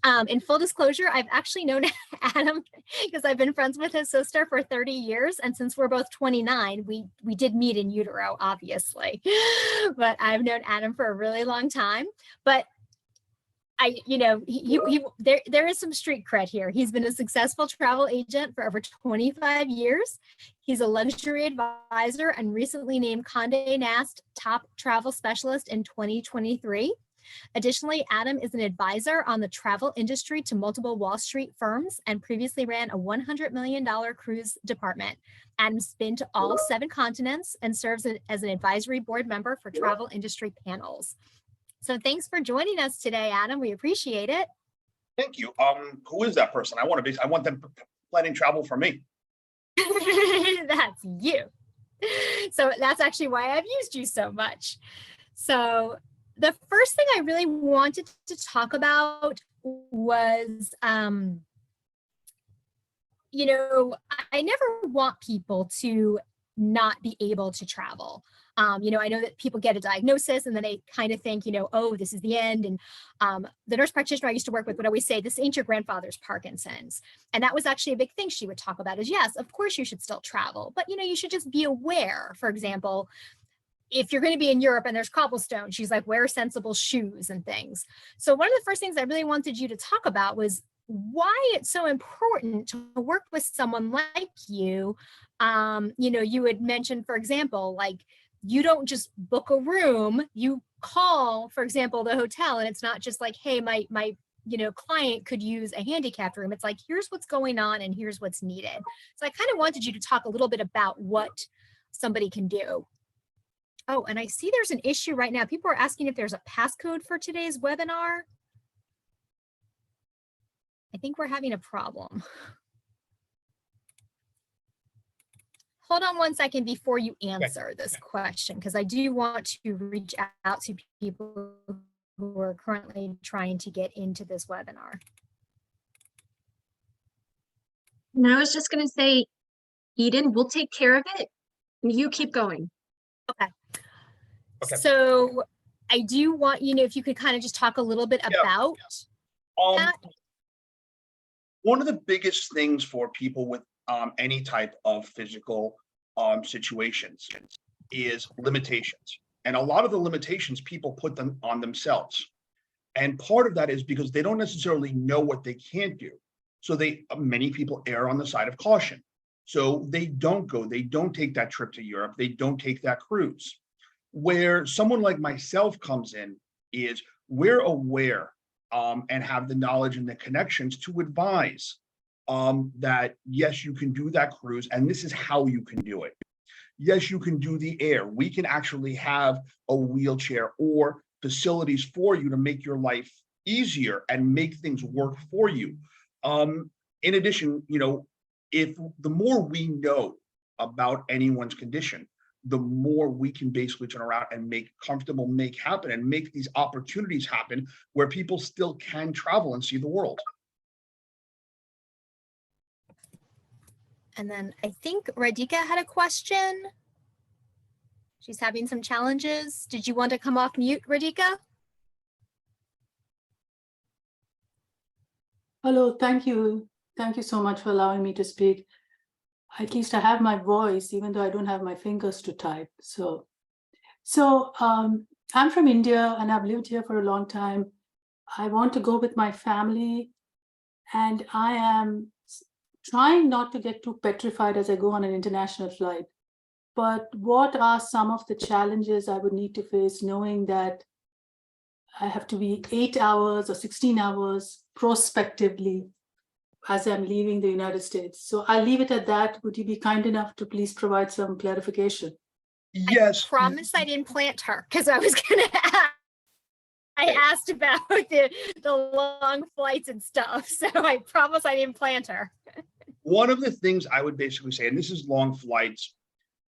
In full disclosure, I've actually known Adam because I've been friends with his sister for 30 years. And since we're both 29, we did meet in utero, obviously. But I've known Adam for a really long time. But there is some street cred here. He's been a successful travel agent for over 25 years. He's a luxury advisor and recently named Conde Nast top travel specialist in 2023. Additionally, Adam is an advisor on the travel industry to multiple Wall Street firms and previously ran a $100 million cruise department. Adam's been to all 7 continents and serves as an advisory board member for travel industry panels. So thanks for joining us today, Adam. We appreciate it. Thank you. Who is that person? I want them planning travel for me. That's you. So that's actually why I've used you so much. So the first thing I really wanted to talk about was, I never want people to not be able to travel. I know that people get a diagnosis and then they kind of think, oh, this is the end. And the nurse practitioner I used to work with would always say, this ain't your grandfather's Parkinson's. And that was actually a big thing she would talk about is, yes, of course you should still travel, but you should just be aware. For example, if you're going to be in Europe and there's cobblestone, she's like, wear sensible shoes and things. So one of the first things I really wanted you to talk about was why it's so important to work with someone like you. You had mentioned, for example, like you don't just book a room, you call, for example, the hotel, and it's not just like, hey, my client could use a handicapped room. It's like, here's what's going on and here's what's needed. So I kind of wanted you to talk a little bit about what somebody can do. Oh, and I see there's an issue right now. People are asking if there's a passcode for today's webinar. I think we're having a problem. Hold on one second before you answer this question, because I do want to reach out to people who are currently trying to get into this webinar. And I was just going to say, Eden, we'll take care of it. You keep going. Okay. So I do want, if you could kind of just talk a little bit about that. One of the biggest things for people with any type of physical situations is limitations. And a lot of the limitations, people put them on themselves. And part of that is because they don't necessarily know what they can't do. So many people err on the side of caution. So they don't go, they don't take that trip to Europe, they don't take that cruise. Where someone like myself comes in is we're aware and have the knowledge and the connections to advise that, yes, you can do that cruise, and this is how you can do it. Yes, you can do the air. We can actually have a wheelchair or facilities for you to make your life easier and make things work for you. In addition, if the more we know about anyone's condition, the more we can basically turn around and make comfortable, make happen, and make these opportunities happen where people still can travel and see the world. And then I think Radhika had a question. She's having some challenges. Did you want to come off mute, Radhika? Hello, thank you. Thank you so much for allowing me to speak. At least I have my voice, even though I don't have my fingers to type. So I'm from India and I've lived here for a long time. I want to go with my family, and I am trying not to get too petrified as I go on an international flight. But what are some of the challenges I would need to face, knowing that I have to be 8 hours or 16 hours prospectively as I'm leaving the United States? So I'll leave it at that. Would you be kind enough to please provide some clarification? Yes. I promise I didn't plant her, because I was going to ask. I asked about the long flights and stuff, so I promise I didn't plant her. One of the things I would basically say, and this is long flights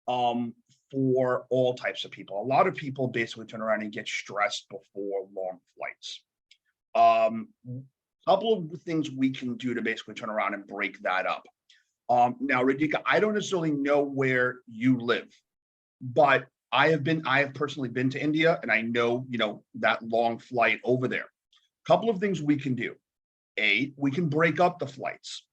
for all types of people. A lot of people basically turn around and get stressed before long flights. Couple of things we can do to basically turn around and break that up. Now, Radhika, I don't necessarily know where you live, but I have personally been to India, and I know, that long flight over there. Couple of things we can do. we can break up the flights.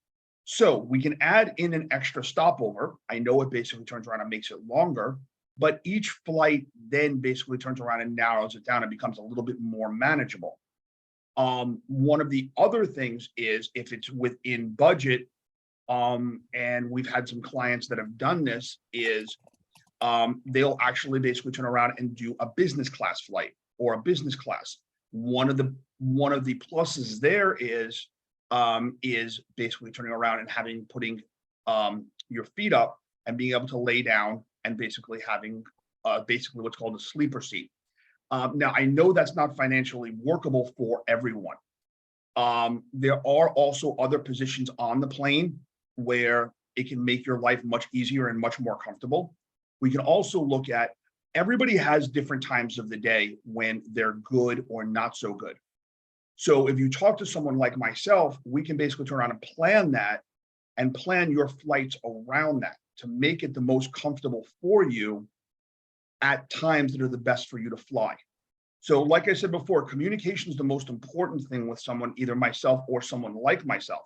So we can add in an extra stopover. I know it basically turns around and makes it longer, but each flight then basically turns around and narrows it down and becomes a little bit more manageable. One of the other things is if it's within budget, and we've had some clients that have done this, is they'll actually basically turn around and do a business class flight or a business class. One of the pluses there is basically turning around and putting your feet up and being able to lay down and basically having basically what's called a sleeper seat. Now, I know that's not financially workable for everyone. There are also other positions on the plane where it can make your life much easier and much more comfortable. We can also look at, everybody has different times of the day when they're good or not so good. So if you talk to someone like myself, we can basically turn around and plan that and plan your flights around that to make it the most comfortable for you at times that are the best for you to fly. So like I said before, communication is the most important thing with someone, either myself or someone like myself.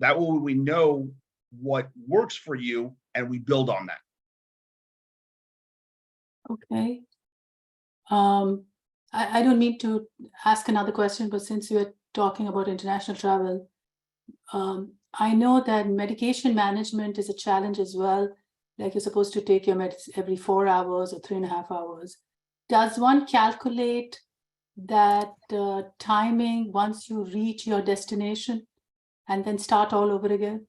That way we know what works for you and we build on that. Okay. I don't mean to ask another question, but since you're talking about international travel, I know that medication management is a challenge as well. Like you're supposed to take your meds every 4 hours or 3.5 hours. Does one calculate that timing once you reach your destination and then start all over again?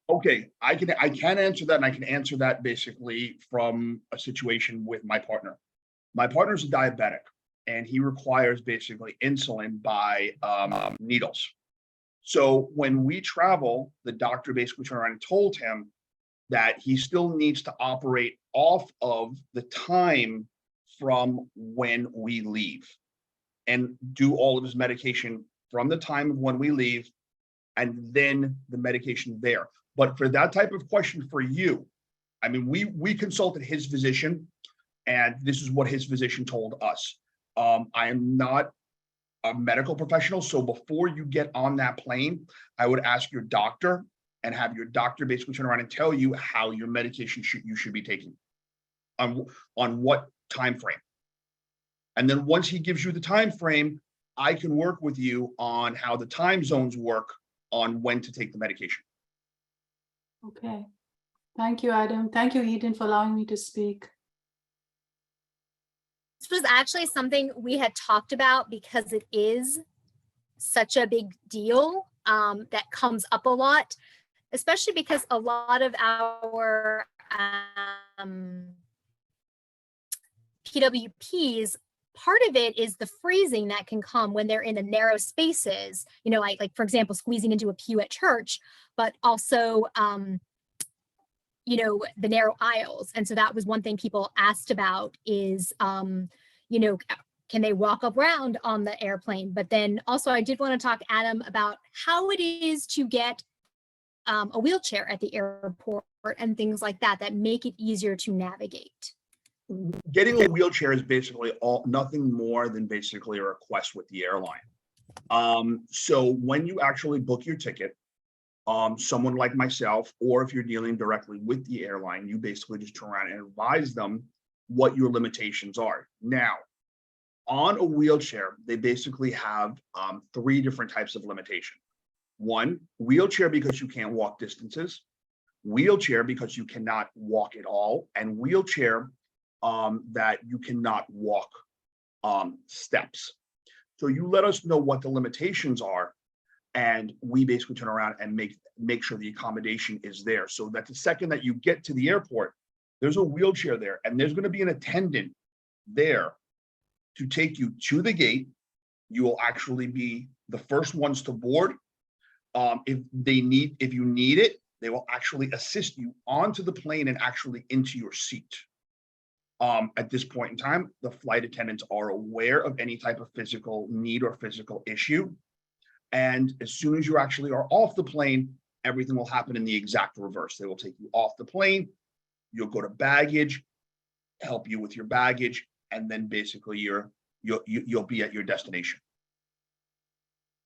Okay, I can answer that, and I can answer that basically from a situation with my partner. My partner's a diabetic, and he requires basically insulin by needles. So when we travel, the doctor basically turned around and told him that he still needs to operate off of the time from when we leave and do all of his medication from the time of when we leave and then the medication there. But for that type of question for you, I mean, we consulted his physician, and this is what his physician told us. I am not a medical professional, so before you get on that plane, I would ask your doctor and have your doctor basically turn around and tell you how your medication you should be taking on what time frame. And then once he gives you the time frame, I can work with you on how the time zones work on when to take the medication. Okay. Thank you, Adam. Thank you, Eden, for allowing me to speak. This was actually something we had talked about because it is such a big deal that comes up a lot, especially because a lot of our PWPs, part of it is the freezing that can come when they're in the narrow spaces, you know, like for example, squeezing into a pew at church, but also, you know, the narrow aisles. And so that was one thing people asked about is, you know, can they walk around on the airplane? But then also I did want to talk, Adam, about how it is to get a wheelchair at the airport and things like that, that make it easier to navigate. Getting a wheelchair is basically nothing more than basically a request with the airline. So when you actually book your ticket, someone like myself, or if you're dealing directly with the airline, you basically just turn around and advise them what your limitations are. Now, on a wheelchair, they basically have 3 different types of limitation. 1, wheelchair because you can't walk distances, wheelchair because you cannot walk at all, and wheelchair that you cannot walk steps. So you let us know what the limitations are, and we basically turn around and make sure the accommodation is there, so that the second that you get to the airport, there's a wheelchair there, and there's going to be an attendant there to take you to the gate. You will actually be the first ones to board. If you need it, they will actually assist you onto the plane and actually into your seat. At this point in time, the flight attendants are aware of any type of physical need or physical issue. And as soon as you actually are off the plane, everything will happen in the exact reverse. They will take you off the plane, you'll go to baggage, help you with your baggage, and then basically you'll be at your destination.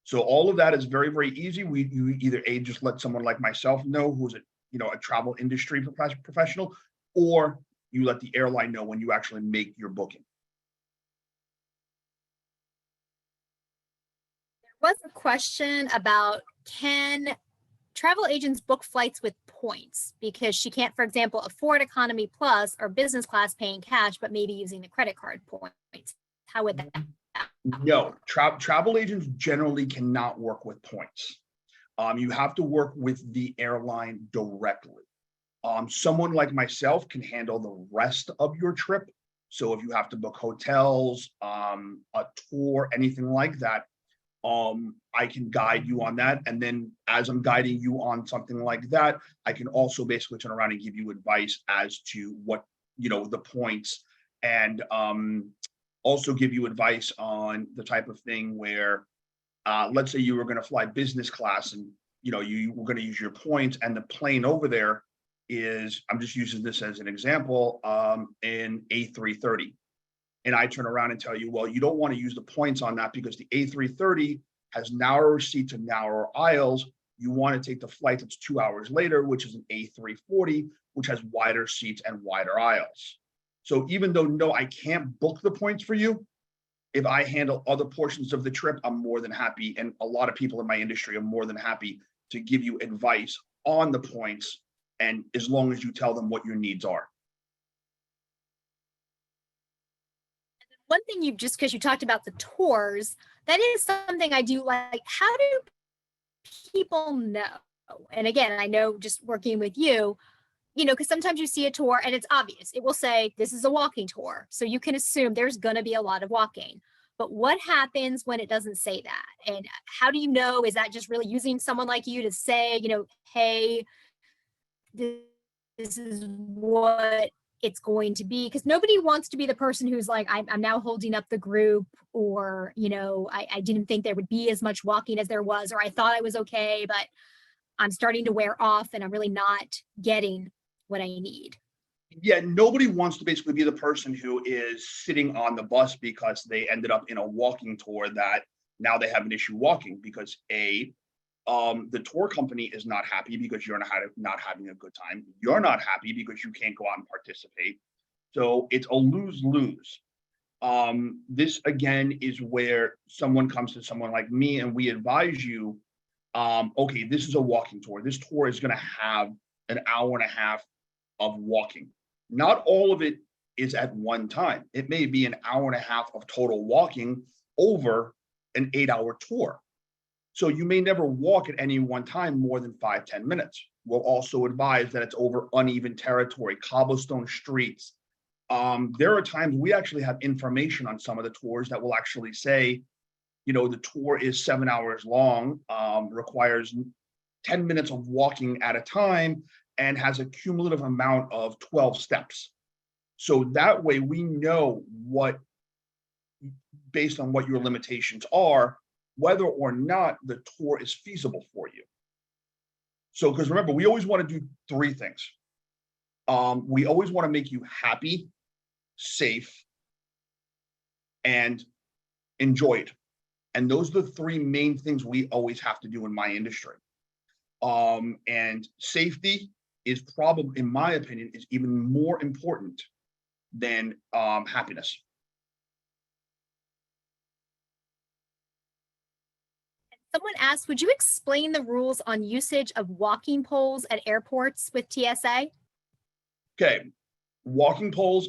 So all of that is very, very easy. You either just let someone like myself know who's a travel industry professional, or you let the airline know when you actually make your booking. Was a question about, can travel agents book flights with points because she can't, for example, afford economy plus or business class paying cash, but maybe using the credit card points? How would that? No, travel agents generally cannot work with points. You have to work with the airline directly. Someone like myself can handle the rest of your trip. So if you have to book hotels, a tour, anything like that, I can guide you on that. And then as I'm guiding you on something like that, I can also basically turn around and give you advice as to what, the points, and also give you advice on the type of thing where, let's say you were going to fly business class and, you were going to use your points, and the plane over there is, I'm just using this as an example, in A330. And I turn around and tell you, well, you don't want to use the points on that because the A330 has narrower seats and narrower aisles. You want to take the flight that's 2 hours later, which is an A340, which has wider seats and wider aisles. So even though, no, I can't book the points for you, if I handle other portions of the trip, I'm more than happy. And a lot of people in my industry are more than happy to give you advice on the points, and as long as you tell them what your needs are. One thing because you talked about the tours, that is something I do like. How do people know? And again, I know just working with you, because sometimes you see a tour and it's obvious. It will say, this is a walking tour. So you can assume there's going to be a lot of walking. But what happens when it doesn't say that? And how do you know? Is that just really using someone like you to say, hey, this is what it's going to be? Because nobody wants to be the person who's like, I'm now holding up the group, or, I didn't think there would be as much walking as there was, or I thought I was okay, but I'm starting to wear off and I'm really not getting what I need. Yeah, nobody wants to basically be the person who is sitting on the bus because they ended up in a walking tour that now they have an issue walking because the tour company is not happy because you're not having a good time. You're not happy because you can't go out and participate. So it's a lose-lose. This again is where someone comes to someone like me and we advise you, okay, this is a walking tour. This tour is going to have an hour and a half of walking. Not all of it is at one time. It may be an hour and a half of total walking over an 8-hour tour. So you may never walk at any one time more than 5-10 minutes. We'll also advise that it's over uneven territory, cobblestone streets. There are times we actually have information on some of the tours that will actually say, the tour is 7 hours long, requires 10 minutes of walking at a time, and has a cumulative amount of 12 steps. So that way we know based on what your limitations are, whether or not the tour is feasible for you. So, because remember, we always want to do 3 things. We always want to make you happy, safe, and enjoyed. And those are the 3 main things we always have to do in my industry. And safety is probably, in my opinion, is even more important than happiness. Someone asked, would you explain the rules on usage of walking poles at airports with TSA? Okay, walking poles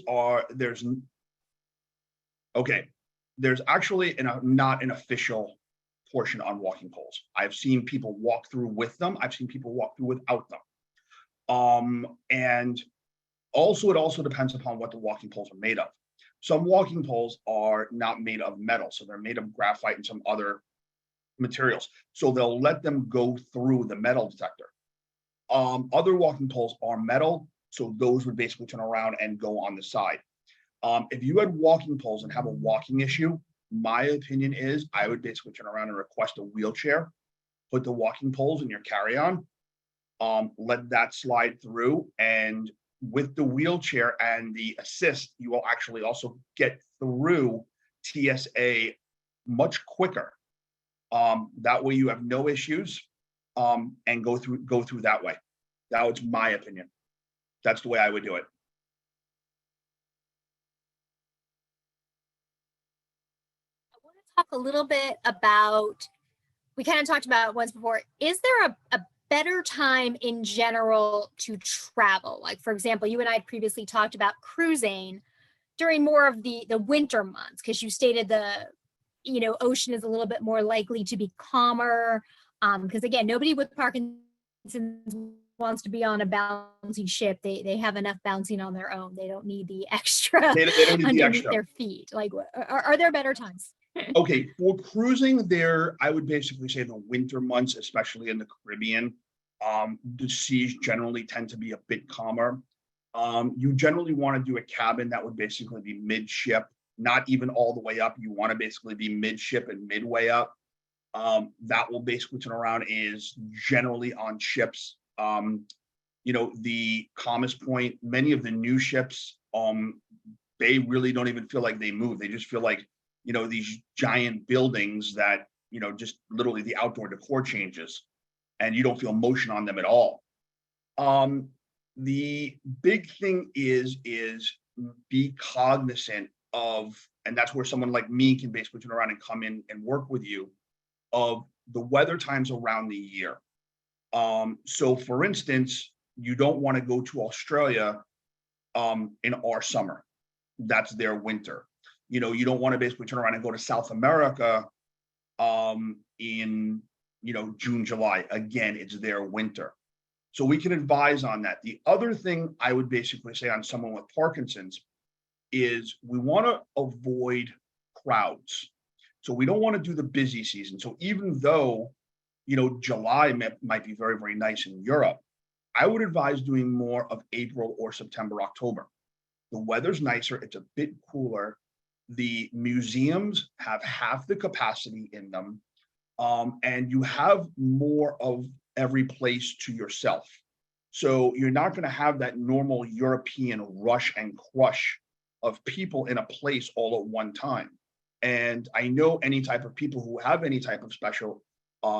there's actually not an official portion on walking poles. I've seen people walk through with them. I've seen people walk through without them. And also, it also depends upon what the walking poles are made of. Some walking poles are not made of metal, so they're made of graphite and some other materials. So they'll let them go through the metal detector. Other walking poles are metal, so those would basically turn around and go on the side. If you had walking poles and have a walking issue, my opinion is I would basically turn around and request a wheelchair, put the walking poles in your carry-on, let that slide through, and with the wheelchair and the assist, you will actually also get through TSA much quicker That way you have no issues, and go through that way. That was my opinion. That's the way I would do it. I want to talk a little bit about, we kind of talked about it once before. Is there a better time in general to travel? Like, for example, you and I had previously talked about cruising during more of the winter months, because you stated the, you know, ocean is a little bit more likely to be calmer. Because again, nobody with Parkinson's wants to be on a bouncy ship. They have enough bouncing on their own. They don't need the extra They don't need the underneath extra. their feet. Like, are there better times? Okay, for cruising there, I would basically say the winter months, especially in the Caribbean, the seas generally tend to be a bit calmer. You generally want to do a cabin that would basically be midship, not even all the way up. You want to basically be midship and midway up. That will basically turn around is generally on ships. You know, the calmest point, many of the new ships, they really don't even feel like they move. They just feel like, you know, these giant buildings that, you know, just literally the outdoor decor changes and you don't feel motion on them at all. The big thing is be cognizant of, and that's where someone like me can basically turn around and come in and work with you, of the weather times around the year. So for instance, you don't want to go to Australia in our summer. That's their winter. You know, you don't want to basically turn around and go to South America in, you know, June, July. Again, it's their winter. So we can advise on that. The other thing I would basically say on someone with Parkinson's is we want to avoid crowds. So we don't want to do the busy season. So even though, you know, July might be very, very nice in Europe, I would advise doing more of April or September, October. The weather's nicer, it's a bit cooler. The museums have half the capacity in them, and you have more of every place to yourself. So you're not going to have that normal European rush and crush of people in a place all at one time. And I know any type of people who have any type of special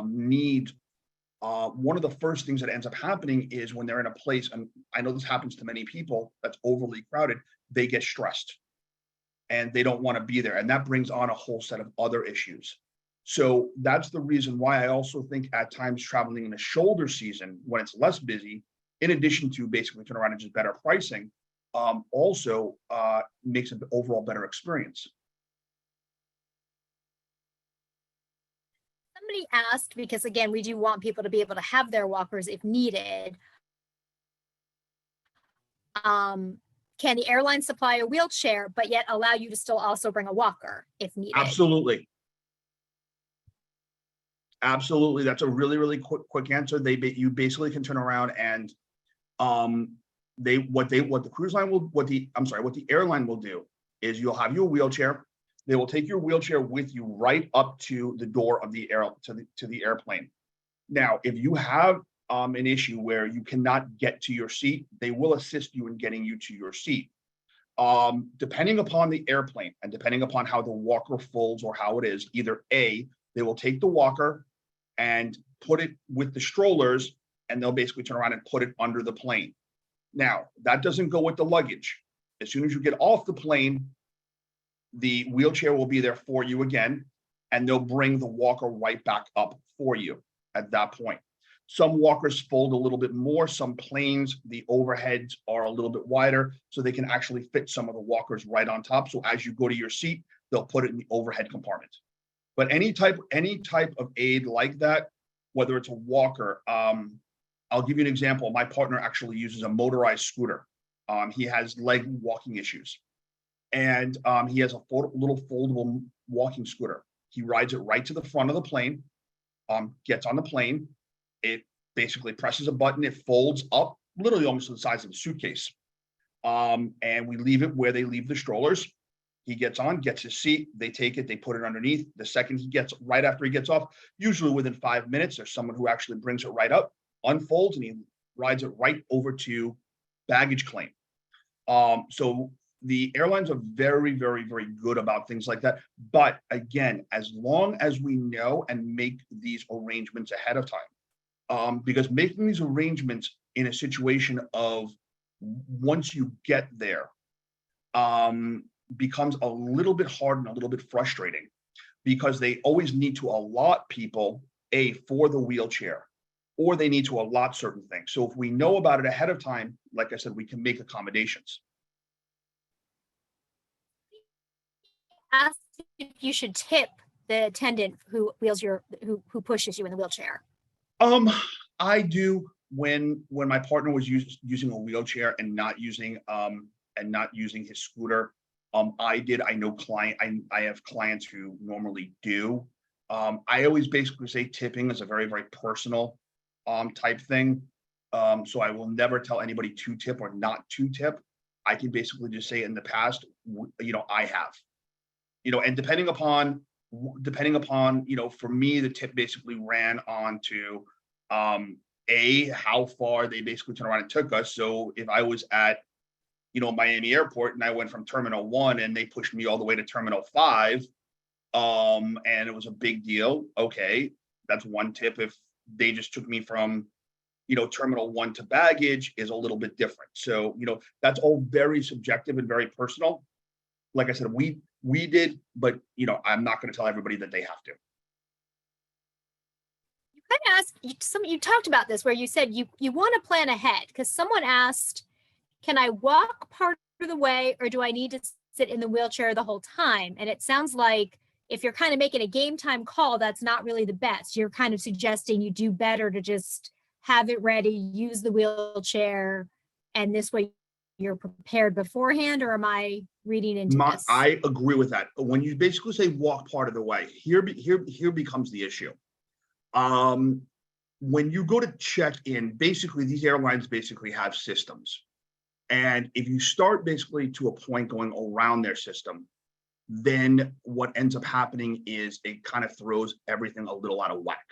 need, one of the first things that ends up happening is when they're in a place, and I know this happens to many people, that's overly crowded, they get stressed and they don't want to be there. And that brings on a whole set of other issues. So that's the reason why I also think at times traveling in the shoulder season, when it's less busy, in addition to basically turn around and just better pricing, also makes an overall better experience. Somebody asked, because again, we do want people to be able to have their walkers if needed. Can the airline supply a wheelchair, but yet allow you to still also bring a walker if needed? Absolutely. Absolutely. That's a really, really quick answer. You basically can turn around and what the cruise line will, what the airline will do is you'll have your wheelchair. They will take your wheelchair with you right up to the door of the to the airplane. Now, if you have an issue where you cannot get to your seat, they will assist you in getting you to your seat. Depending upon the airplane and depending upon how the walker folds or how it is, either A, they will take the walker and put it with the strollers, and they'll basically turn around and put it under the plane. Now, that doesn't go with the luggage. As soon as you get off the plane, the wheelchair will be there for you again, and they'll bring the walker right back up for you at that point. Some walkers fold a little bit more. Some planes, the overheads are a little bit wider, so they can actually fit some of the walkers right on top. So as you go to your seat, they'll put it in the overhead compartment. But any type of aid like that, whether it's a walker, I'll give you an example. My partner actually uses a motorized scooter. He has leg walking issues, and he has a little foldable walking scooter. He rides it right to the front of the plane, gets on the plane. It basically presses a button. It folds up, literally almost the size of a suitcase. And we leave it where they leave the strollers. He gets on, gets his seat, they take it, they put it underneath. The second right after he gets off, usually within 5 minutes, there's someone who actually brings it right up, unfolds, and he rides it right over to baggage claim. So The airlines are very, very, very good about things like that. But again, as long as we know and make these arrangements ahead of time, because making these arrangements in a situation of once you get there, becomes a little bit hard and a little bit frustrating because they always need to allot people for the wheelchair, or they need to allot certain things. So if we know about it ahead of time, like I said, we can make accommodations. Ask if you should tip the attendant who who pushes you in the wheelchair. I do when my partner was using a wheelchair and not using his scooter. I did. I know I have clients who normally do. I always basically say tipping is a very, very personal type thing. So I will never tell anybody to tip or not to tip. I can basically just say in the past, I have, and depending upon, for me, the tip basically ran on to how far they basically turned around and took us. So if I was at, Miami Airport and I went from Terminal 1 and they pushed me all the way to Terminal 5, and it was a big deal. Okay, that's one tip. If they just took me from, Terminal 1 to baggage is a little bit different. So, that's all very subjective and very personal. Like I said, we did, but I'm not going to tell everybody that they have to. You kind of asked you talked about this where you said you want to plan ahead because someone asked, can I walk part of the way or do I need to sit in the wheelchair the whole time? And it sounds like if you're kind of making a game time call, that's not really the best. You're kind of suggesting you do better to just have it ready, use the wheelchair, and this way you're prepared beforehand, or am I reading into this? I agree with that. When you basically say walk part of the way, here becomes the issue. When you go to check in, basically these airlines basically have systems. And if you start basically to a point going around their system, then what ends up happening is it kind of throws everything a little out of whack.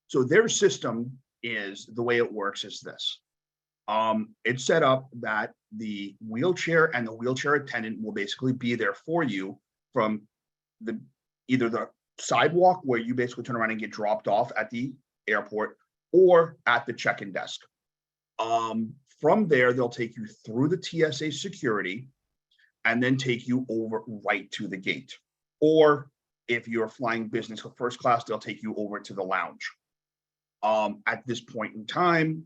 So their system is, the way it works is this. It's set up that the wheelchair and the wheelchair attendant will basically be there for you from either the sidewalk where you basically turn around and get dropped off at the airport, or at the check-in desk. From there, they'll take you through the TSA security and then take you over right to the gate. Or if you're flying business or first class, they'll take you over to the lounge. At this point in time,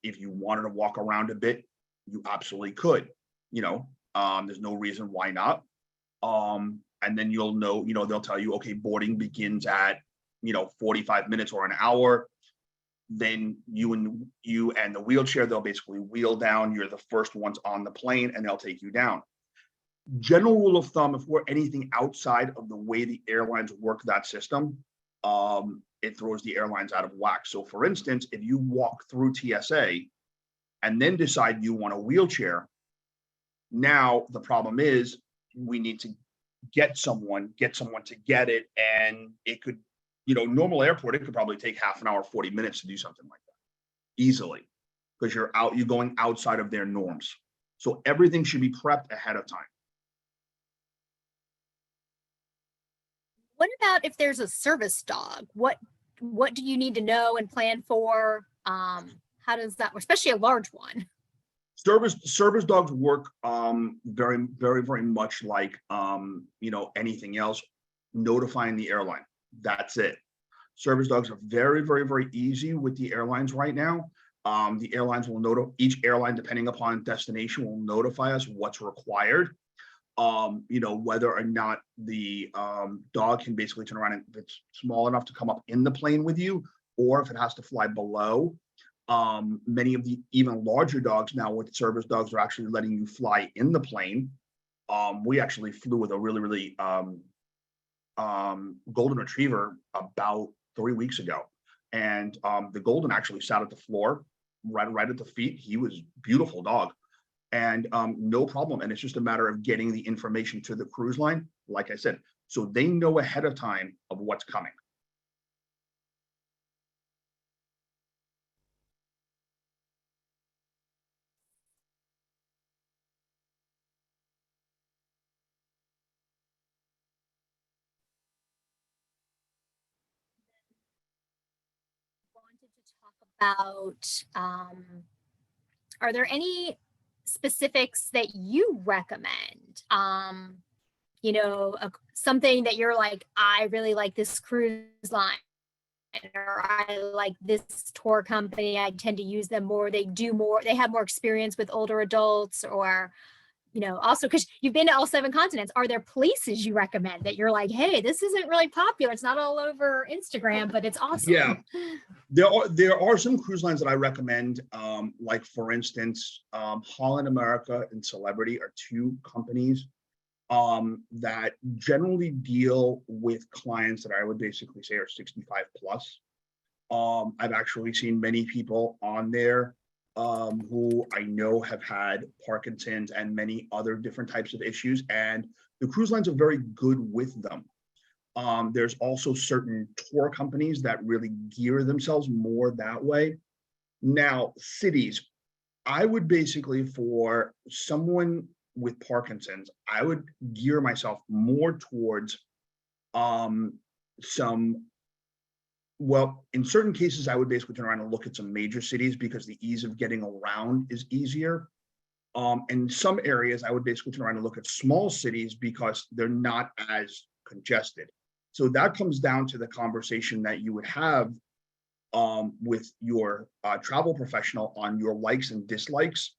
if you wanted to walk around a bit, you absolutely could. There's no reason why not. And then you'll know, they'll tell you, okay, boarding begins at 45 minutes or an hour. Then you and the wheelchair, they'll basically wheel down. You're the first ones on the plane and they'll take you down. General rule of thumb, if we're anything outside of the way the airlines work that system, it throws the airlines out of whack. So for instance, if you walk through TSA and then decide you want a wheelchair, now the problem is we need to get someone to get it. And it could, normal airport, it could probably take half an hour, 40 minutes to do something like that easily, because you're going outside of their norms. So everything should be prepped ahead of time. What about if there's a service dog? What do you need to know and plan for? How does that work, especially a large one? Service dogs work very, very, very much like anything else, notifying the airline. That's it. Service dogs are very, very, very easy with the airlines right now. The airlines will each airline, depending upon destination, will notify us what's required. Whether or not the dog can basically turn around and if it's small enough to come up in the plane with you, or if it has to fly below. Many of the even larger dogs now with service dogs are actually letting you fly in the plane. We actually flew with a really, really golden retriever about 3 weeks ago. And the golden actually sat at the floor, right at the feet. He was a beautiful dog. And no problem. And it's just a matter of getting the information to the cruise line, like I said, so they know ahead of time of what's coming. About, are there any specifics that you recommend? You know, something that you're like, I really like this cruise line, or I like this tour company. I tend to use them more. They do more, they have more experience with older adults, or, you know, also because you've been to all 7 continents, are there places you recommend that you're like, hey, this isn't really popular, it's not all over Instagram, but it's awesome? Yeah, there are some cruise lines that I recommend. Like for instance, Holland America and Celebrity are 2 companies that generally deal with clients that I would basically say are 65 plus. I've actually seen many people on there who I know have had Parkinson's and many other different types of issues, and the cruise lines are very good with them. There's also certain tour companies that really gear themselves more that way. Now, cities, I would basically, for someone with Parkinson's, I would gear myself more towards some, well, in certain cases, I would basically turn around and look at some major cities because the ease of getting around is easier. In some areas, I would basically turn around and look at small cities because they're not as congested. So that comes down to the conversation that you would have with your travel professional on your likes and dislikes,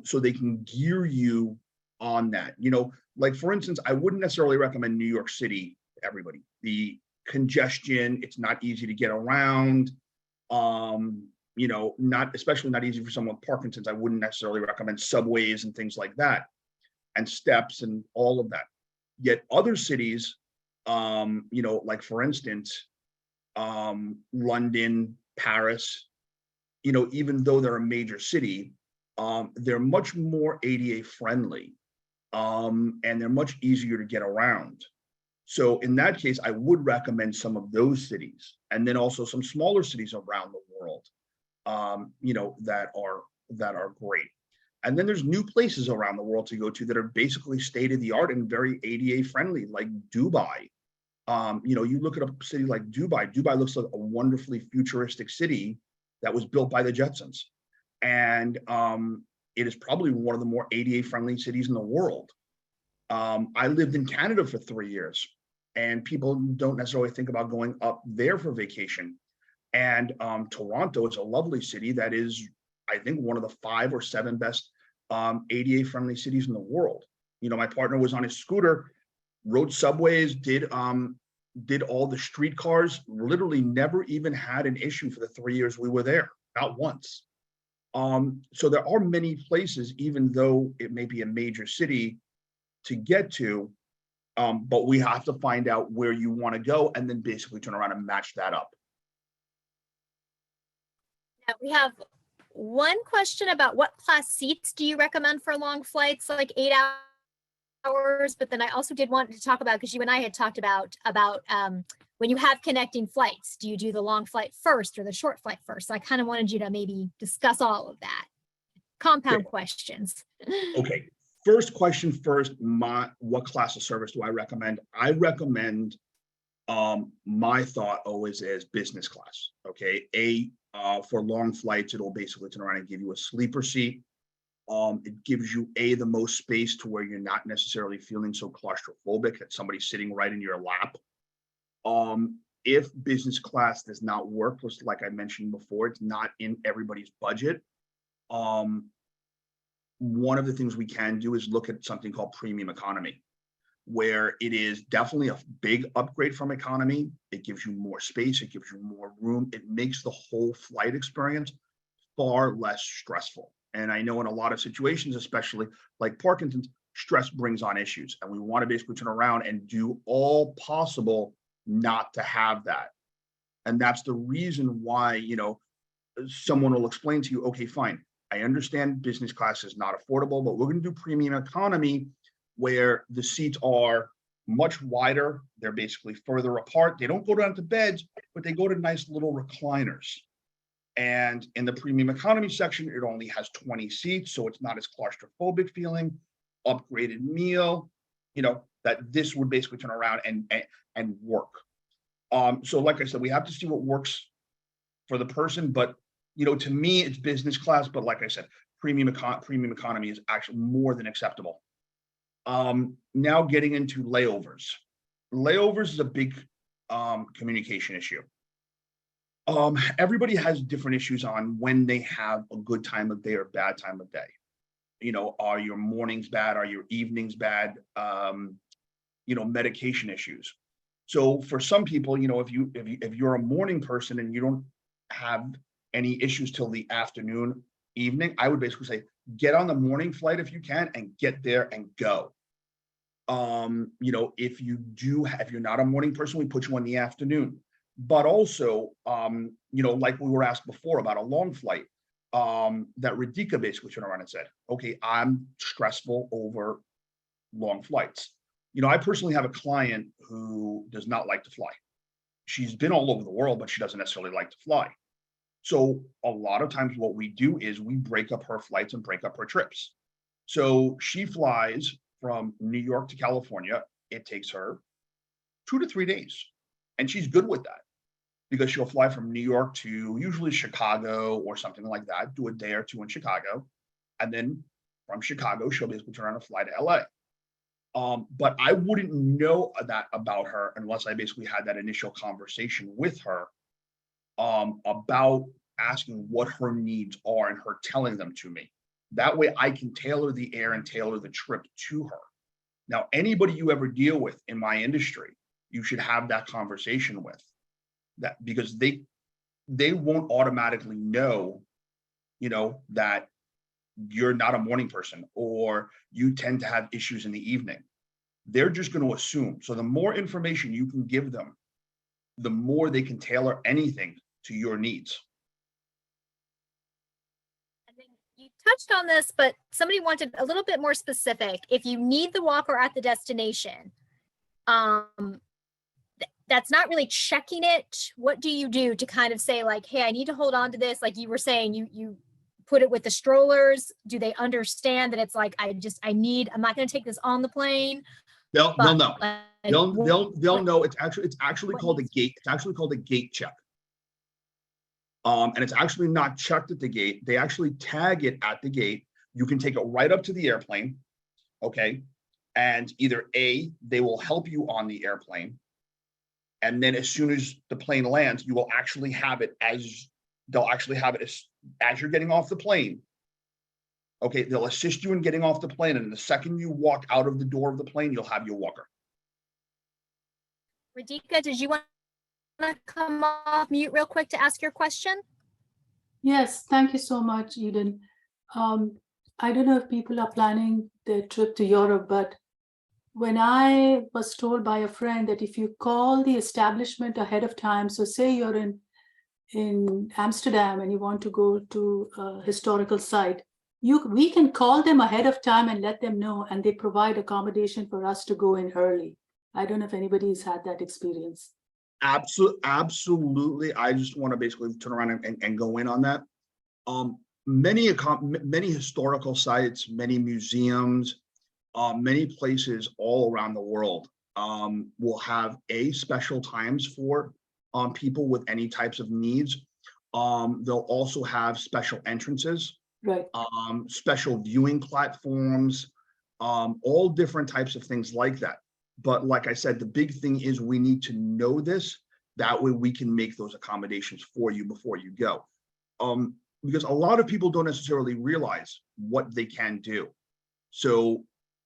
so they can gear you on that. You know, like for instance, I wouldn't necessarily recommend New York City to everybody. The congestion, it's not easy to get around. You know, especially not easy for someone with Parkinson's. I wouldn't necessarily recommend subways and things like that, and steps and all of that. Yet other cities, you know, like for instance, London, Paris, you know, even though they're a major city, they're much more ADA friendly, and they're much easier to get around. So in that case, I would recommend some of those cities, and then also some smaller cities around the world, you know, that are great. And then there's new places around the world to go to that are basically state of the art and very ADA friendly, like Dubai. You know, you look at a city like Dubai. Dubai looks like a wonderfully futuristic city that was built by the Jetsons, and it is probably one of the more ADA friendly cities in the world. I lived in Canada for 3 years, and people don't necessarily think about going up there for vacation. And Toronto is a lovely city that is, I think, one of the 5 or 7 best ADA friendly cities in the world. You know, my partner was on his scooter, rode subways, did all the streetcars, literally never even had an issue for the 3 years we were there, not once. So there are many places, even though it may be a major city, to get to, but we have to find out where you want to go and then basically turn around and match that up. Now, we have one question about what class seats do you recommend for long flights, like 8 hours? But then I also did want to talk about, because you and I had talked about when you have connecting flights, do you do the long flight first or the short flight first? So I kind of wanted you to maybe discuss all of that. Compound questions. Okay. First question first, what class of service do I recommend? I recommend, my thought always is business class. Okay. For long flights, it'll basically turn around and give you a sleeper seat. It gives you the most space to where you're not necessarily feeling so claustrophobic that somebody's sitting right in your lap. If business class does not work, just like I mentioned before, it's not in everybody's budget. One of the things we can do is look at something called premium economy, where it is definitely a big upgrade from economy. It gives you more space, it gives you more room, it makes the whole flight experience far less stressful. And I know in a lot of situations, especially like Parkinson's, stress brings on issues, and we want to basically turn around and do all possible not to have that. And that's the reason why, you know, someone will explain to you, okay, fine, I understand business class is not affordable, but we're going to do premium economy where the seats are much wider. They're basically further apart. They don't go down to beds, but they go to nice little recliners. And in the premium economy section, it only has 20 seats, so it's not as claustrophobic feeling. Upgraded meal, you know, that this would basically turn around and work. So like I said, we have to see what works for the person, but to me, it's business class. But like I said, premium economy is actually more than acceptable. Now getting into layovers. Layovers is a big communication issue. Everybody has different issues on when they have a good time of day or bad time of day. Are your mornings bad? Are your evenings bad? Medication issues. So for some people, if you're a morning person and you don't have any issues till the afternoon, evening, I would basically say get on the morning flight if you can and get there and go. If you're not a morning person, we put you in the afternoon. But also, like we were asked before about a long flight, that Radhika basically turned around and said, okay, I'm stressful over long flights. I personally have a client who does not like to fly. She's been all over the world, but she doesn't necessarily like to fly. So a lot of times what we do is we break up her flights and break up her trips. So she flies from New York to California. It takes her 2 to 3 days. And she's good with that because she'll fly from New York to usually Chicago or something like that, do a day or two in Chicago. And then from Chicago, she'll basically turn around and fly to LA. But I wouldn't know that about her unless I basically had that initial conversation with her about asking what her needs are and her telling them to me. That way I can tailor the air and tailor the trip to her. Now, anybody you ever deal with in my industry, you should have that conversation with that, because they won't automatically know, that you're not a morning person or you tend to have issues in the evening. They're just going to assume. So the more information you can give them, the more they can tailor anything to your needs. And then you touched on this, but somebody wanted a little bit more specific. If you need the walker at the destination, that's not really checking it. What do you do to kind of say like, hey, I need to hold on to this? Like you were saying, you put it with the strollers. Do they understand that it's like, I'm not going to take this on the plane? They'll know. Like, They'll know. It's actually called a gate. It's actually called a gate check. And it's actually not checked at the gate. They actually tag it at the gate. You can take it right up to the airplane. Okay. And either A, they will help you on the airplane. And then as soon as the plane lands, you will actually have it as you're getting off the plane. Okay, they'll assist you in getting off the plane. And the second you walk out of the door of the plane, you'll have your walker. Radhika, did you want to come off mute real quick to ask your question? Yes, thank you so much, Eden. I don't know if people are planning their trip to Europe, but when I was told by a friend that if you call the establishment ahead of time, so say you're in Amsterdam and you want to go to a historical site, we can call them ahead of time and let them know, and they provide accommodation for us to go in early. I don't know if anybody's had that experience. Absolutely. I just want to basically turn around and go in on that. Many historical sites, many museums, many places all around the world will have special times for people with any types of needs. They'll also have special entrances, right? Special viewing platforms, all different types of things like that. But like I said, the big thing is we need to know this. That way we can make those accommodations for you before you go. Because a lot of people don't necessarily realize what they can do. So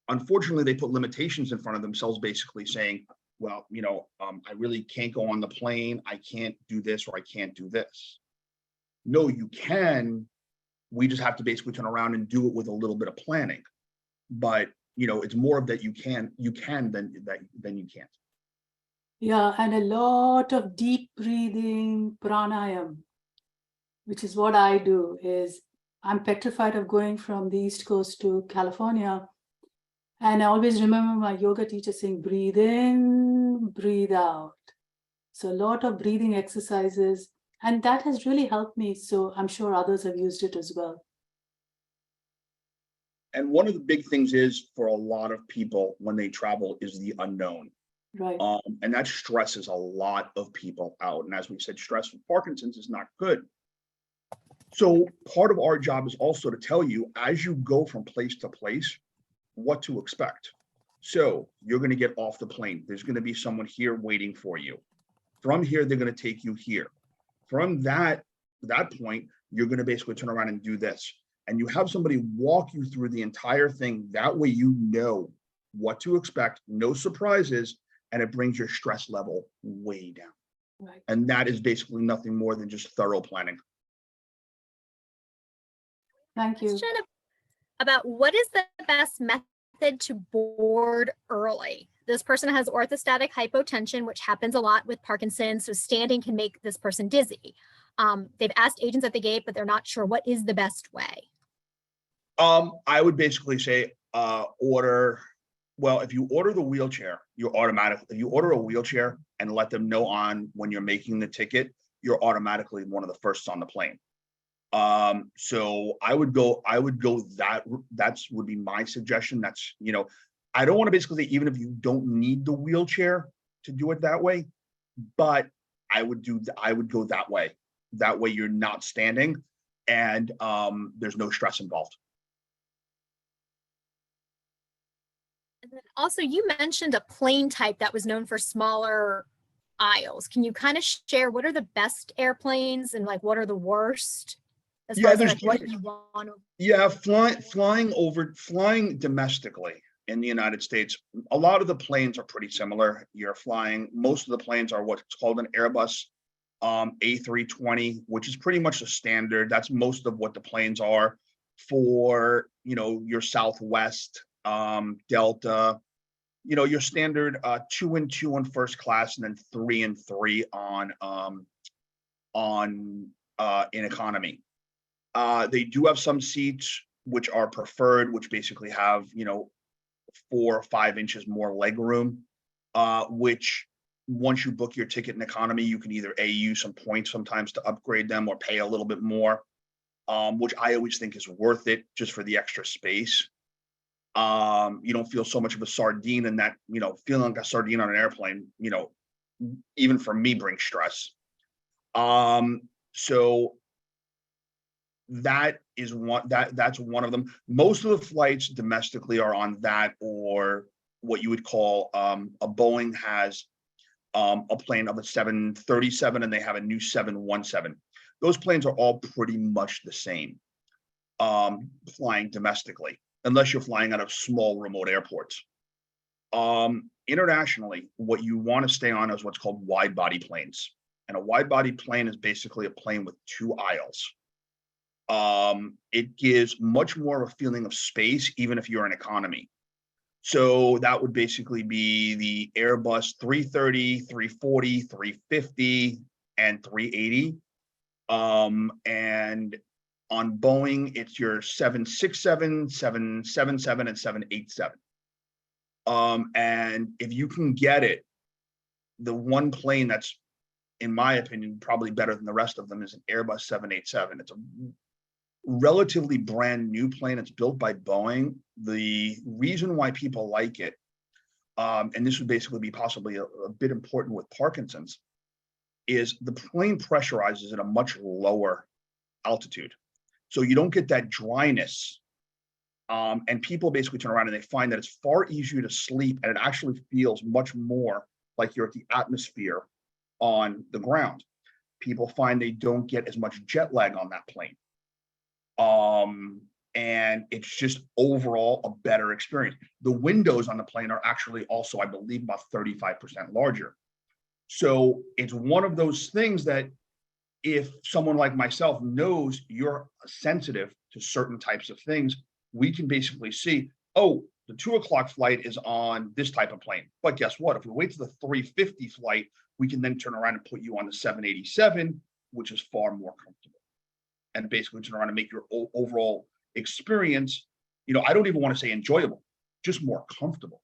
unfortunately, they put limitations in front of themselves, basically saying, well, I really can't go on the plane. I can't do this, or I can't do this. No, you can. We just have to basically turn around and do it with a little bit of planning. But, it's more of that you can than you can't. Yeah, and a lot of deep breathing, pranayam, which is what I do. Is I'm petrified of going from the East Coast to California. And I always remember my yoga teacher saying, breathe in, breathe out. So a lot of breathing exercises, and that has really helped me. So I'm sure others have used it as well. And one of the big things is for a lot of people when they travel is the unknown. Right. And that stresses a lot of people out. And as we said, stress with Parkinson's is not good. So part of our job is also to tell you, as you go from place to place, what to expect. So you're going to get off the plane. There's going to be someone here waiting for you. From here, they're going to take you here. From that point, you're going to basically turn around and do this. And you have somebody walk you through the entire thing. That way you know what to expect, no surprises, and it brings your stress level way down. Right. And that is basically nothing more than just thorough planning. Thank you. Question about what is the best method to board early? This person has orthostatic hypotension, which happens a lot with Parkinson's, so standing can make this person dizzy. They've asked agents at the gate, but they're not sure what is the best way. I would basically say if you order the wheelchair, you're automatic. If you order a wheelchair and let them know on when you're making the ticket, you're automatically one of the firsts on the plane. So I would go that would be my suggestion. That's, I don't want to basically say even if you don't need the wheelchair to do it that way, but I would go that way. That way you're not standing and there's no stress involved. And then also you mentioned a plane type that was known for smaller aisles. Can you kind of share what are the best airplanes and like what are the worst? As far as like what you want to... Yeah, flying domestically in the United States, a lot of the planes are pretty similar. Most of the planes are what's called an Airbus A320, which is pretty much the standard. That's most of what the planes are for, your Southwest, Delta, your standard 2 and 2 on first class and then 3 and 3 in economy. They do have some seats which are preferred, which basically have, 4 or 5 inches more leg room, which once you book your ticket in economy, you can either use some points sometimes to upgrade them or pay a little bit more, which I always think is worth it just for the extra space. You don't feel so much of a sardine, and that, feeling like a sardine on an airplane, even for me brings stress. So that's one of them. Most of the flights domestically are on that, or what you would call a Boeing has a plane of a 737 and they have a new 717. Those planes are all pretty much the same flying domestically, unless you're flying out of small remote airports. Internationally, what you want to stay on is what's called wide body planes. And a wide body plane is basically a plane with 2 aisles. It gives much more of a feeling of space, even if you're in economy. So that would basically be the Airbus 330, 340, 350, and 380. And on Boeing, it's your 767, 777, and 787. And if you can get it, the one plane that's, in my opinion, probably better than the rest of them is an Airbus 787. It's a relatively brand new plane. It's built by Boeing. The reason why people like it, and this would basically be possibly a bit important with Parkinson's, is the plane pressurizes at a much lower altitude. So you don't get that dryness. And people basically turn around and they find that it's far easier to sleep, and it actually feels much more like you're at the atmosphere on the ground. People find they don't get as much jet lag on that plane. And it's just overall a better experience. The windows on the plane are actually also, I believe, about 35% larger. So it's one of those things that if someone like myself knows you're sensitive to certain types of things, we can basically see, oh, the 2 o'clock flight is on this type of plane. But guess what? If we wait to the 350 flight, we can then turn around and put you on the 787, which is far more comfortable. And basically turn around and make your overall experience, I don't even want to say enjoyable, just more comfortable.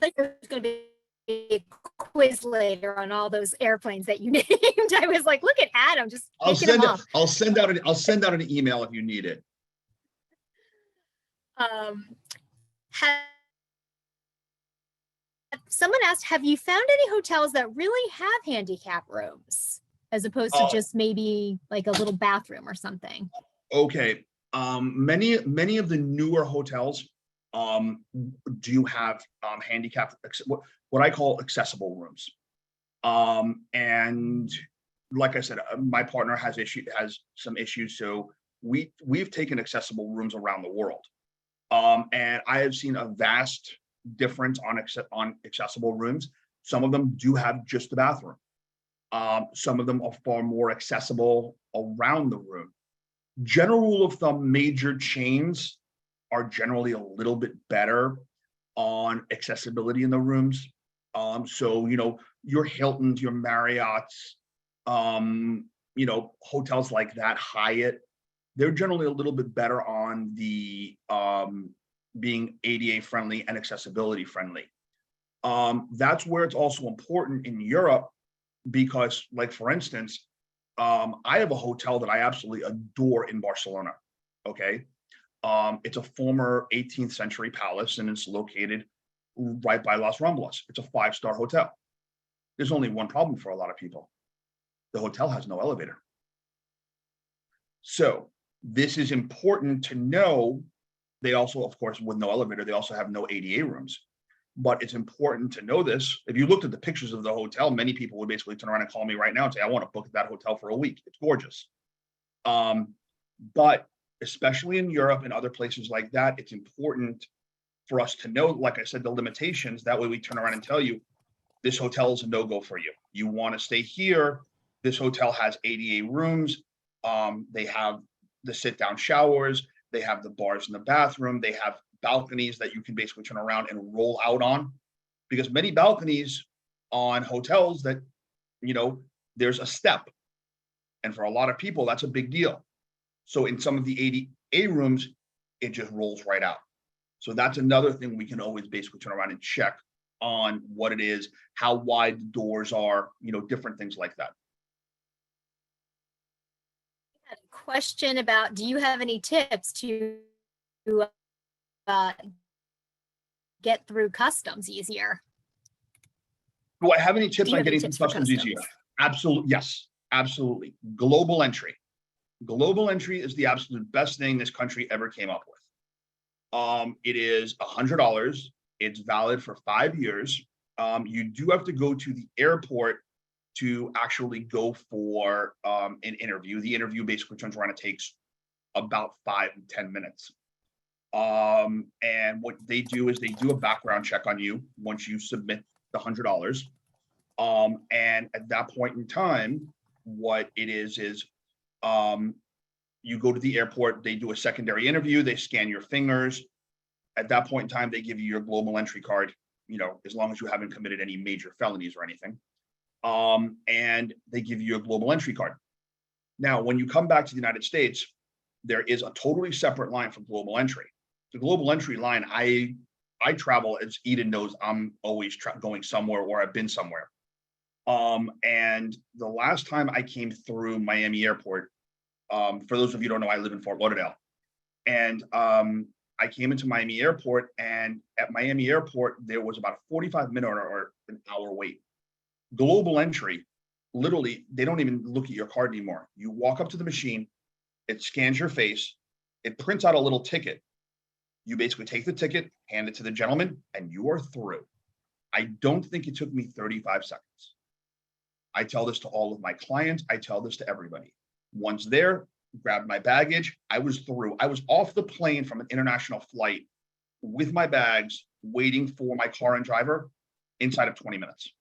I think there's going to be a quiz later on all those airplanes that you named. I was like, look at Adam, just I'll send out an email if you need it. Have Someone asked, have you found any hotels that really have handicap rooms as opposed to just maybe like a little bathroom or something? Okay. Many of the newer hotels do have handicap, what I call accessible rooms. And like I said, my partner has some issues, so we've taken accessible rooms around the world. And I have seen a vast difference on accessible rooms. Some of them do have just the bathroom. Some of them are far more accessible around the room. General rule of thumb, major chains are generally a little bit better on accessibility in the rooms. So, your Hiltons, your Marriott's, hotels like that, Hyatt, they're generally a little bit better on the being ADA friendly and accessibility friendly. That's where it's also important in Europe, because, like, for instance, I have a hotel that I absolutely adore in Barcelona. Okay. It's a former 18th century palace, and it's located right by Las Ramblas. It's a 5-star hotel. There's only one problem for a lot of people. The hotel has no elevator. So this is important to know. They also, of course, with no elevator, they also have no ADA rooms. But it's important to know this. If you looked at the pictures of the hotel, many people would basically turn around and call me right now and say, I want to book that hotel for a week. It's gorgeous. But especially in Europe and other places like that, it's important for us to know, like I said, the limitations. That way we turn around and tell you, this hotel is a no-go for you. You want to stay here. This hotel has ADA rooms. They have the sit-down showers. They have the bars in the bathroom. They have balconies that you can basically turn around and roll out on, because many balconies on hotels that, there's a step. And for a lot of people, that's a big deal. So in some of the ADA rooms, it just rolls right out. So that's another thing we can always basically turn around and check on what it is, how wide the doors are, different things like that. Question about, do you have any tips to get through customs easier? Do I have any tips Do you on have any getting tips through for customs easier? customs? Absolutely. Yes, absolutely. Global entry. Global entry is the absolute best thing this country ever came up with. It is $100. It's valid for 5 years. You do have to go to the airport to actually go for an interview. The interview basically turns around, it takes about 5 to 10 minutes. And what they do is they do a background check on you once you submit the $100. And at that point in time, what it is you go to the airport, they do a secondary interview, they scan your fingers. At that point in time, they give you your global entry card, as long as you haven't committed any major felonies or anything. And they give you a global entry card. Now, when you come back to the United States, there is a totally separate line for global entry. The global entry line, I travel, as Eden knows, I'm always going somewhere, or I've been somewhere. And the last time I came through Miami Airport, for those of you who don't know, I live in Fort Lauderdale. And I came into Miami Airport, and at Miami Airport, there was about a 45-minute or an hour wait. Global entry, literally, they don't even look at your card anymore. You walk up to the machine, it scans your face, it prints out a little ticket. You basically take the ticket, hand it to the gentleman, and you are through. I don't think it took me 35 seconds. I tell this to all of my clients. I tell this to everybody. Once there, grabbed my baggage. I was through. I was off the plane from an international flight with my bags, waiting for my car and driver inside of 20 minutes.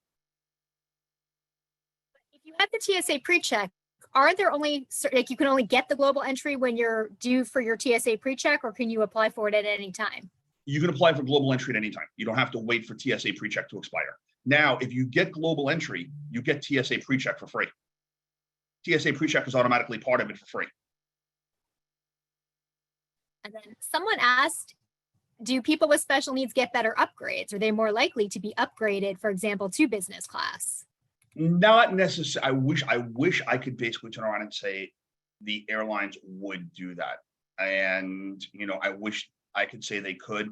If you have the TSA pre-check, are there only, like, you can only get the global entry when you're due for your TSA pre-check, or can you apply for it at any time? You can apply for global entry at any time. You don't have to wait for TSA pre-check to expire. Now, if you get global entry, you get TSA pre-check for free. TSA pre-check is automatically part of it for free. And then someone asked, do people with special needs get better upgrades? Are they more likely to be upgraded, for example, to business class? Not necessarily. I wish I could basically turn around and say the airlines would do that. And, I wish I could say they could.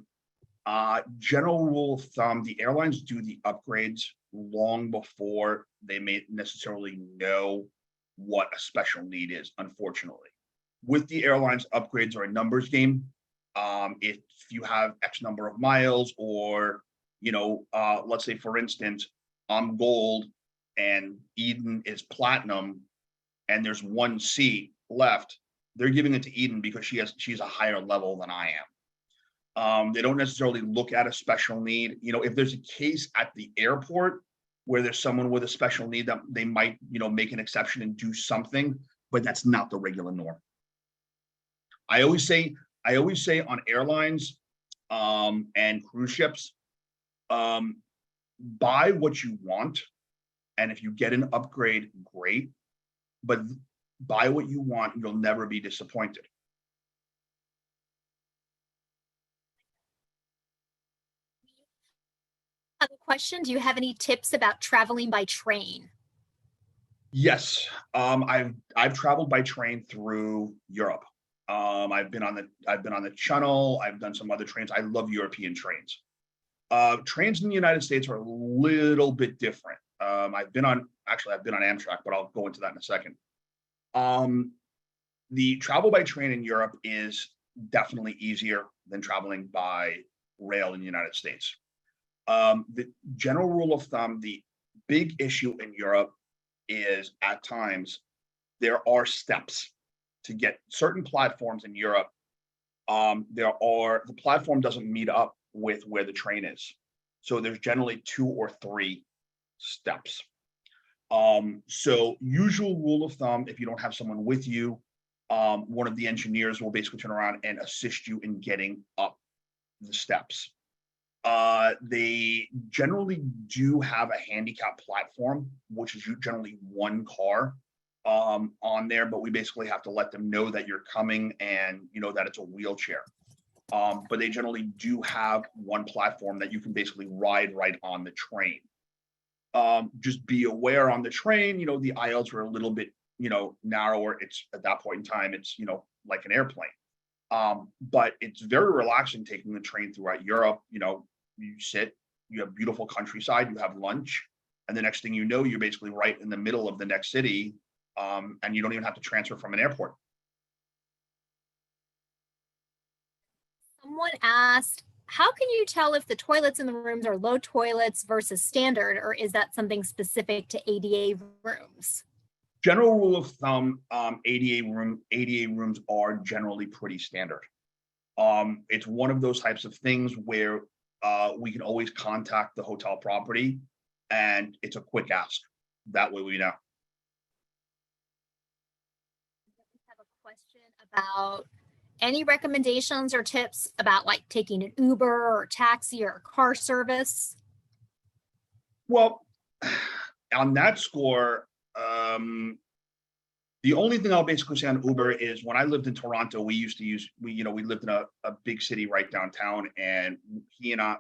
General rule of thumb, the airlines do the upgrades long before they may necessarily know what a special need is, unfortunately. With the airlines, upgrades are a numbers game. If you have X number of miles, or, let's say, for instance, I'm gold and Eden is platinum, and there's one seat left, they're giving it to Eden because she's a higher level than I am. They don't necessarily look at a special need. If there's a case at the airport where there's someone with a special need, that they might, make an exception and do something, but that's not the regular norm. I always say on airlines and cruise ships, buy what you want, and if you get an upgrade, great, but buy what you want, you'll never be disappointed. Other question, do you have any tips about traveling by train? Yes, I've traveled by train through Europe. I've been on the Channel. I've done some other trains. I love European trains. Trains in the United States are a little bit different. I've been on Amtrak, but I'll go into that in a second. The travel by train in Europe is definitely easier than traveling by rail in the United States. The general rule of thumb, the big issue in Europe is at times there are steps to get certain platforms in Europe. The platform doesn't meet up with where the train is. So there's generally 2 or 3 steps. So usual rule of thumb, if you don't have someone with you, one of the engineers will basically turn around and assist you in getting up the steps. They generally do have a handicap platform, which is generally one car on there, but we basically have to let them know that you're coming and that it's a wheelchair. But they generally do have one platform that you can basically ride right on the train. Just be aware on the train, the aisles are a little bit, narrower. It's at that point in time, it's, like an airplane. But it's very relaxing taking the train throughout Europe. You sit, you have beautiful countryside, you have lunch, and the next thing you know, you're basically right in the middle of the next city, and you don't even have to transfer from an airport. Someone asked, how can you tell if the toilets in the rooms are low toilets versus standard, or is that something specific to ADA rooms? General rule of thumb, ADA rooms are generally pretty standard. It's one of those types of things where we can always contact the hotel property, and it's a quick ask. That way we know. I have a question about any recommendations or tips about like taking an Uber or taxi or car service? Well, on that score, the only thing I'll basically say on Uber is when I lived in Toronto, we lived in a big city right downtown, and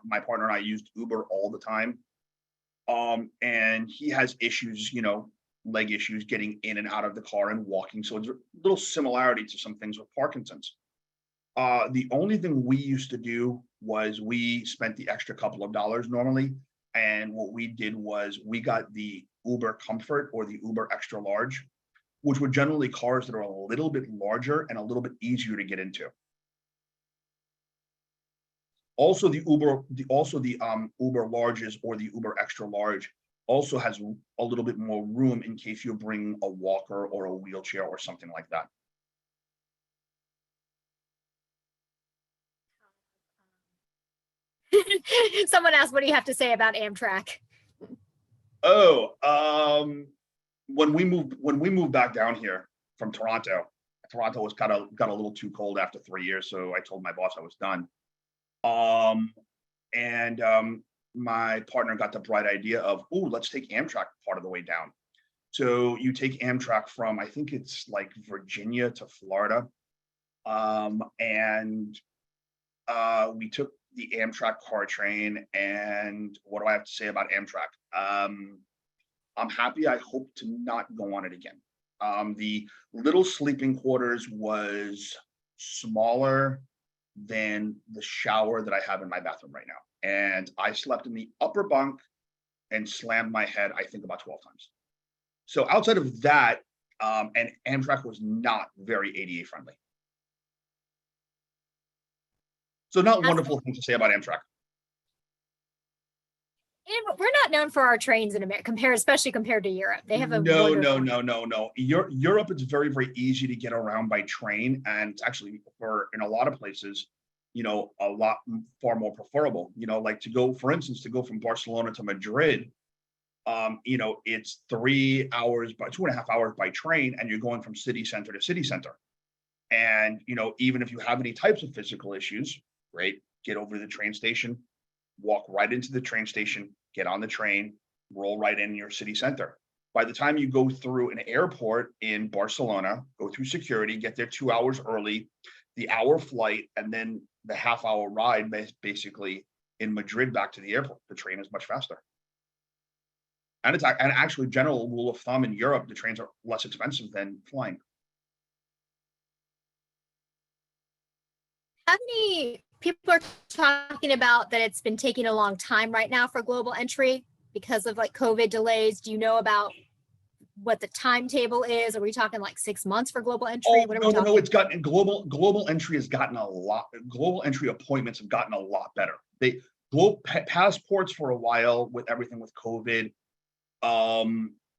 my partner and I used Uber all the time. And he has issues, leg issues getting in and out of the car and walking. So it's a little similarity to some things with Parkinson's. The only thing we used to do was we spent the extra couple of dollars normally. And what we did was we got the Uber Comfort or the Uber Extra Large, which were generally cars that are a little bit larger and a little bit easier to get into. Also, the Uber Larges or the Uber Extra Large also has a little bit more room in case you bring a walker or a wheelchair or something like that. Someone asked, what do you have to say about Amtrak? When we moved back down here from Toronto was got a little too cold after 3 years, so I told my boss I was done. My partner got the bright idea of, let's take Amtrak part of the way down. So you take Amtrak from, I think it's like Virginia to Florida. We took the Amtrak car train, and what do I have to say about Amtrak? I'm happy. I hope to not go on it again. The little sleeping quarters was smaller. than the shower that I have in my bathroom right now. And I slept in the upper bunk and slammed my head, I think, about 12 times. So outside of that, and Amtrak was not very ADA friendly. So not wonderful thing to say about Amtrak. And we're not known for our trains in America, especially compared to Europe. They have a No. Europe, it's very, very easy to get around by train, and it's actually in a lot of places, a lot far more preferable. Like to go, for instance, to go from Barcelona to Madrid, it's 3 hours, by 2.5 hours by train, and you're going from city center to city center. And even if you have any types of physical issues, great, get over to the train station, walk right into the train station, get on the train, roll right in your city center. By the time you go through an airport in Barcelona, go through security, get there 2 hours early, the hour flight, and then the half-hour ride basically in Madrid back to the airport. The train is much faster. And it's actually general rule of thumb in Europe, the trains are less expensive than flying. How many people are talking about that it's been taking a long time right now for global entry because of like COVID delays? Do you know about what the timetable is? Are we talking like 6 months for global entry? Oh, What are we talking? no, it's gotten global entry has gotten a lot. Global entry appointments have gotten a lot better. Passports for a while with everything with COVID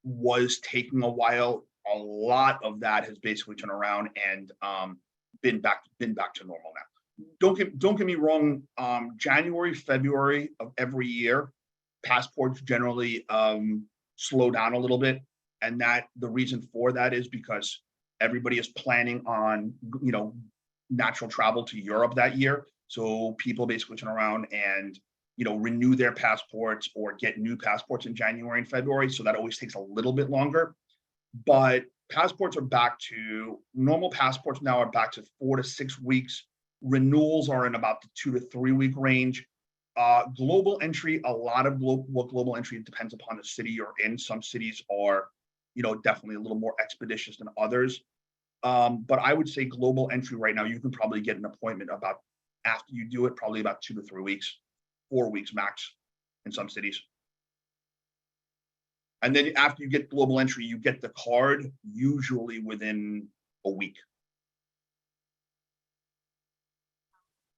was taking a while. A lot of that has basically turned around and been back to normal now. Don't get me wrong. January, February of every year, passports generally slow down a little bit, and that the reason for that is because everybody is planning on natural travel to Europe that year. So people basically turn around and renew their passports or get new passports in January and February. So that always takes a little bit longer. But passports are back to normal. Passports now are back to 4 to 6 weeks. Renewals are in about the 2 to 3 week range. Global entry, a lot of global entry depends upon the city you're in. Some cities are, definitely a little more expeditious than others. But I would say global entry right now, you can probably get an appointment about after you do it, probably about 2 to 3 weeks, 4 weeks max in some cities. And then after you get global entry, you get the card usually within a week.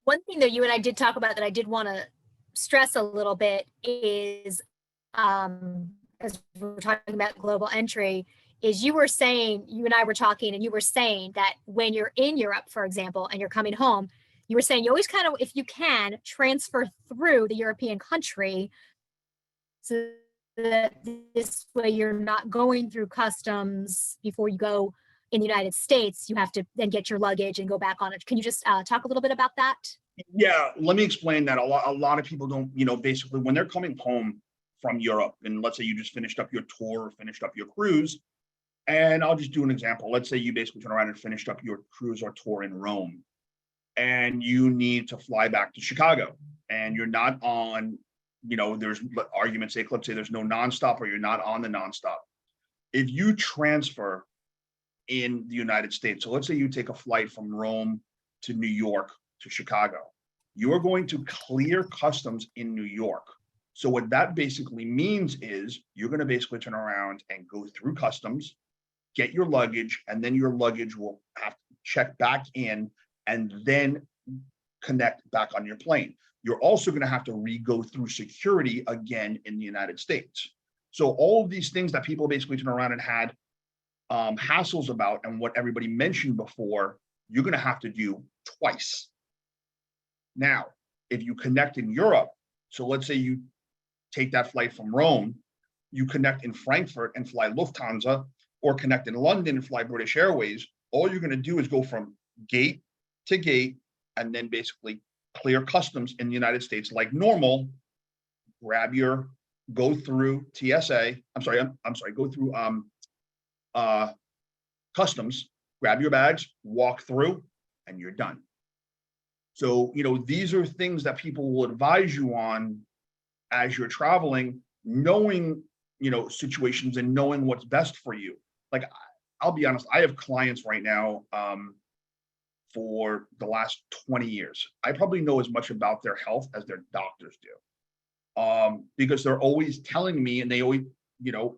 One thing that you and I did talk about that I did want to stress a little bit is, as we're talking about global entry, is you and I were talking, and you were saying that when you're in Europe, for example, and you're coming home, you were saying you always kind of, if you can, transfer through the European country so that this way you're not going through customs before you go in the United States. You have to then get your luggage and go back on it. Can you just talk a little bit about that? Yeah, let me explain that. A lot of people don't, basically when they're coming home from Europe, and let's say you just finished up your tour or finished up your cruise, and I'll just do an example. Let's say you basically turn around and finished up your cruise or tour in Rome, and you need to fly back to Chicago, and you're not on, there's argument's sake, let's say there's no nonstop, or you're not on the nonstop. If you transfer in the United States, so let's say you take a flight from Rome to New York to Chicago, you are going to clear customs in New York. So what that basically means is you're going to basically turn around and go through customs, get your luggage, and then your luggage will have to check back in and then connect back on your plane. You're also going to have to go through security again in the United States. So all of these things that people basically turn around and had hassles about, and what everybody mentioned before, you're going to have to do twice. Now, if you connect in Europe, so let's say you take that flight from Rome, you connect in Frankfurt and fly Lufthansa, or connect in London and fly British Airways, all you're going to do is go from gate to gate and then basically clear customs in the United States like normal, go through TSA, go through customs, grab your bags, walk through, and you're done. So, these are things that people will advise you on as you're traveling, knowing, situations and knowing what's best for you. Like, I'll be honest, I have clients right now for the last 20 years. I probably know as much about their health as their doctors do. Because they're always telling me, and they always, you know,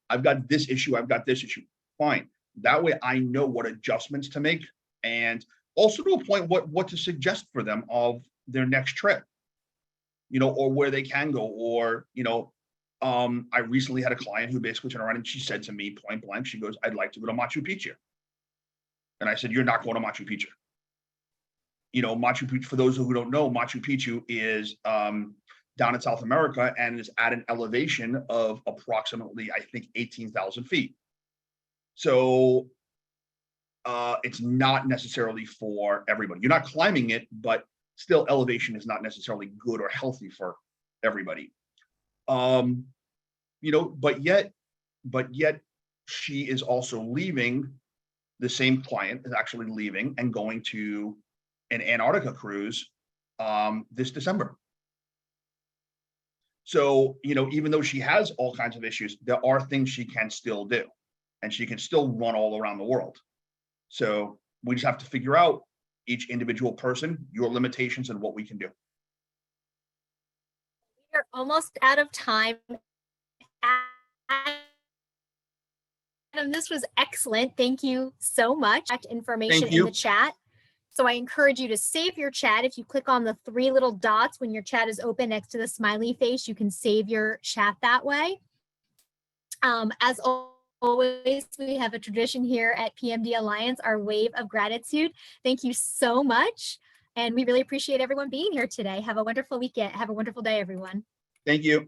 I've got this issue, I've got this issue. Fine. That way I know what adjustments to make, and also to a point what to suggest for them of their next trip, you know, or where they can go, or, you know, I recently had a client who basically turned around and she said to me point blank, she goes, "I'd like to go to Machu Picchu." And I said, "You're not going to Machu Picchu." You know, Machu Picchu, for those who don't know, Machu Picchu is down in South America and is at an elevation of approximately, I think, 18,000 feet. So it's not necessarily for everybody. You're not climbing it, but still elevation is not necessarily good or healthy for everybody. You know, but yet she is also leaving. The same client is actually leaving and going to an Antarctica cruise this December. So, you know, even though she has all kinds of issues, there are things she can still do, and she can still run all around the world. So we just have to figure out, each individual person, your limitations and what we can do. We're almost out of time. Adam, this was excellent. Thank you so much. Information in the chat. So I encourage you to save your chat. If you click on the 3 little dots when your chat is open next to the smiley face, you can save your chat that way. As always, we have a tradition here at PMD Alliance, our wave of gratitude. Thank you so much. And we really appreciate everyone being here today. Have a wonderful weekend. Have a wonderful day, everyone. Thank you.